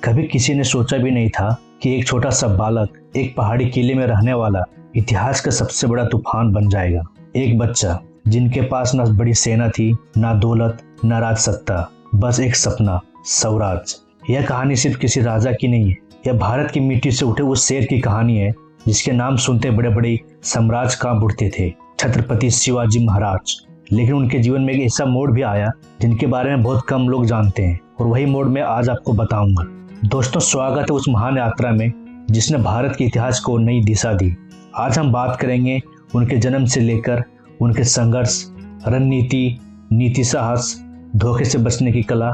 कभी किसी ने सोचा भी नहीं था कि एक छोटा सा बालक एक पहाड़ी किले में रहने वाला इतिहास का सबसे बड़ा तूफान बन जाएगा। एक बच्चा जिनके पास न बड़ी सेना थी, ना दौलत, ना राजसत्ता, बस एक सपना, स्वराज। यह कहानी सिर्फ किसी राजा की नहीं है, यह भारत की मिट्टी से उठे उस शेर की कहानी है जिसके नाम सुनते बड़े बड़े साम्राज्य कांप उठते थे, छत्रपति शिवाजी महाराज। लेकिन उनके जीवन में एक ऐसा मोड़ भी आया जिनके बारे में बहुत कम लोग जानते हैं, और वही मोड़ मैं आज आपको बताऊंगा। दोस्तों, स्वागत है उस महान यात्रा में जिसने भारत के इतिहास को नई दिशा दी। आज हम बात करेंगे उनके जन्म से लेकर उनके संघर्ष, रणनीति, नीति, साहस, धोखे से बचने की कला,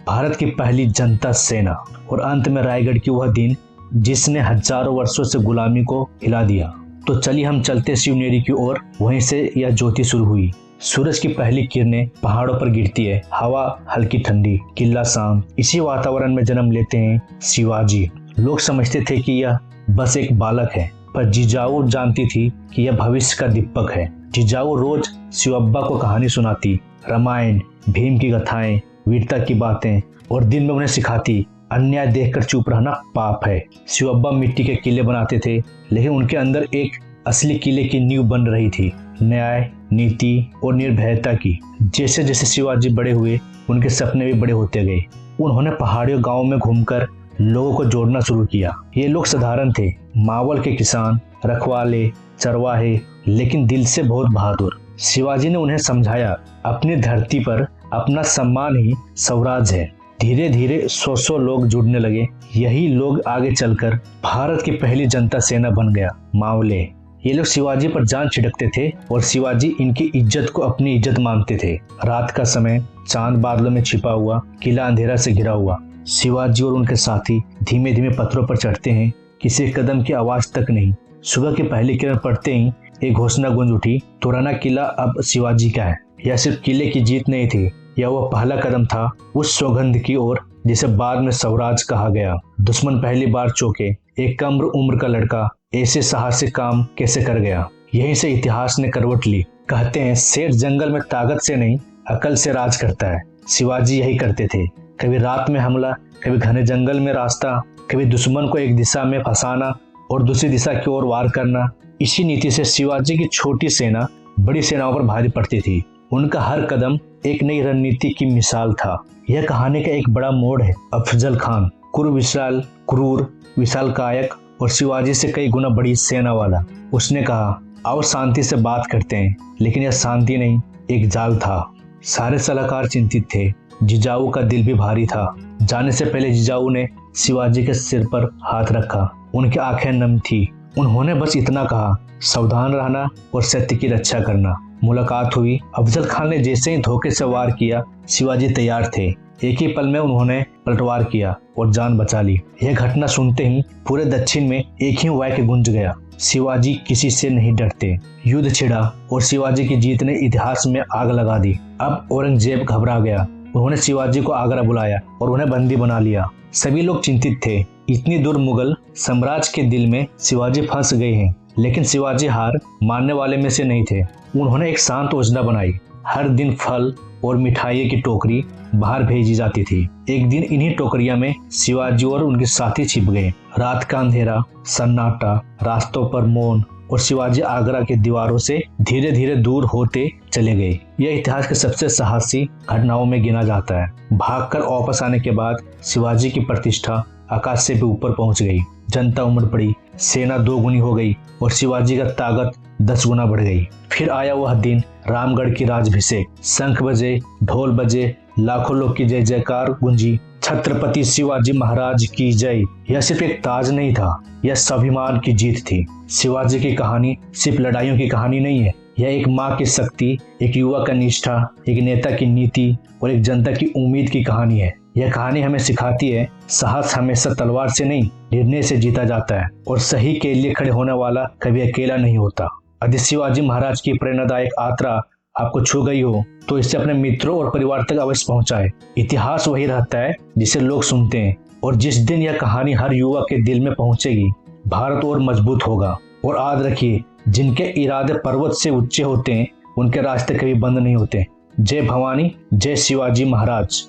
भारत की पहली जनता सेना और अंत में रायगढ़ की वह दिन जिसने हजारों वर्षों से गुलामी को हिला दिया। तो चलिए हम चलते शिवनेरी की ओर। वहीं से यह ज्योति शुरू हुई। सूरज की पहली किरणें पहाड़ों पर गिरती है, हवा हल्की ठंडी, किला शांत। इसी वातावरण में जन्म लेते हैं शिवाजी। लोग समझते थे कि यह बस एक बालक है, पर जिजाऊ जानती थी कि यह भविष्य का दीपक है। जिजाऊ रोज शिवब्बा को कहानी सुनाती, रामायण, भीम की कथाएं, वीरता की बातें, और दिन में उन्हें सिखाती अन्याय देखकर चुप रहना पाप है। शिवब्बा मिट्टी के किले बनाते थे, लेकिन उनके अंदर एक असली किले की नींव बन रही थी, न्याय, नीति और निर्भयता की। जैसे जैसे शिवाजी बड़े हुए, उनके सपने भी बड़े होते गए। उन्होंने पहाड़ियों गांवों में घूमकर लोगों को जोड़ना शुरू किया। ये लोग साधारण थे, मावल के किसान, रखवाले, चरवाहे, लेकिन दिल से बहुत बहादुर। शिवाजी ने उन्हें समझाया, अपनी धरती पर अपना सम्मान ही स्वराज है। धीरे धीरे सौ लोग जुड़ने लगे। यही लोग आगे चलकर भारत की पहली जनता सेना बन गया, मावले। ये लोग शिवाजी पर जान छिड़कते थे और शिवाजी इनकी इज्जत को अपनी इज्जत मानते थे। रात का समय, चांद बादलों में छिपा हुआ, किला अंधेरा से घिरा हुआ। शिवाजी और उनके साथी धीमे धीमे पत्थरों पर चढ़ते हैं, किसी कदम की आवाज तक नहीं। सुबह की पहली किरण पड़ते ही एक घोषणा गूंज उठी, पुराना किला अब शिवाजी का है। यह सिर्फ किले की जीत नहीं थी, यह वह पहला कदम था उस सौगंध की ओर जिसे बाद में स्वराज कहा गया। दुश्मन पहली बार चौंके, एक कम उम्र का लड़का ऐसे साहसिक काम कैसे कर गया। यहीं से इतिहास ने करवट ली। कहते हैं शेर जंगल में ताकत से नहीं, अकल से राज करता है। शिवाजी यही करते थे। कभी रात में हमला, कभी घने जंगल में रास्ता, कभी दुश्मन को एक दिशा में फंसाना और दूसरी दिशा की ओर वार करना। इसी नीति से शिवाजी की छोटी सेना बड़ी सेनाओं पर भारी पड़ती थी। उनका हर कदम एक नई रणनीति की मिसाल था। यह कहानी का एक बड़ा मोड़ है। अफजल खान, क्रूर, विशाल कायक और शिवाजी से कई गुना बड़ी सेना वाला। उसने कहा, आओ शांति से बात करते हैं। लेकिन यह शांति नहीं, एक जाल था। सारे सलाहकार चिंतित थे। जिजाऊ का दिल भी भारी था। जाने से पहले जिजाऊ ने शिवाजी के सिर पर हाथ रखा। उनकी आंखें नम थी। उन्होंने बस इतना कहा, सावधान रहना और सत्य की रक्षा करना। मुलाकात हुई। अफजल खान ने जैसे ही धोखे से वार किया, शिवाजी तैयार थे। एक ही पल में उन्होंने पलटवार किया और जान बचा ली। यह घटना सुनते ही पूरे दक्षिण में एक ही वाक्य गूंज गया, शिवाजी किसी से नहीं डरते। युद्ध छिड़ा और शिवाजी की जीत ने इतिहास में आग लगा दी। अब औरंगजेब घबरा गया। उन्होंने शिवाजी को आगरा बुलाया और उन्हें बंदी बना लिया। सभी लोग चिंतित थे। इतनी दूर मुगल साम्राज्य के दिल में शिवाजी फंस गए हैं। लेकिन शिवाजी हार मानने वाले में से नहीं थे। उन्होंने एक शांत योजना बनाई। हर दिन फल और मिठाई की टोकरी बाहर भेजी जाती थी। एक दिन इन्हीं टोकरियों में शिवाजी और उनके साथी छिप गए। रात का अंधेरा, सन्नाटा, रास्तों पर मौन, और शिवाजी आगरा की दीवारों से धीरे धीरे दूर होते चले गए। यह इतिहास के सबसे साहसी घटनाओं में गिना जाता है। भागकर वापस आने के बाद शिवाजी की प्रतिष्ठा आकाश से भी ऊपर पहुंच गई। जनता उमड़ पड़ी, सेना 2 गुनी हो गई और शिवाजी का ताकत 10 गुना बढ़ गई। फिर आया वह दिन, रामगढ़ की राजभिषेक। शंख बजे, ढोल बजे, लाखों लोग की जय जयकार गूंजी। छत्रपति शिवाजी महाराज की जय। यह सिर्फ एक ताज नहीं था, यह स्वाभिमान की जीत थी। शिवाजी की कहानी सिर्फ लड़ाइयों की कहानी नहीं है, यह एक माँ की शक्ति, एक युवा का निष्ठा, एक नेता की नीति और एक जनता की उम्मीद की कहानी है। यह कहानी हमें सिखाती है, साहस हमेशा तलवार से नहीं, निर्णय से जीता जाता है, और सही के लिए खड़े होने वाला कभी अकेला नहीं होता। यदि शिवाजी महाराज की प्रेरणादायक यात्रा आपको छू गई हो तो इसे अपने मित्रों और परिवार तक अवश्य पहुंचाएं। इतिहास वही रहता है जिसे लोग सुनते हैं, और जिस दिन यह कहानी हर युवा के दिल में पहुंचेगी, भारत और मजबूत होगा। और याद रखिए, जिनके इरादे पर्वत से ऊंचे होते हैं, उनके रास्ते कभी बंद नहीं होते। जय भवानी, जय शिवाजी महाराज।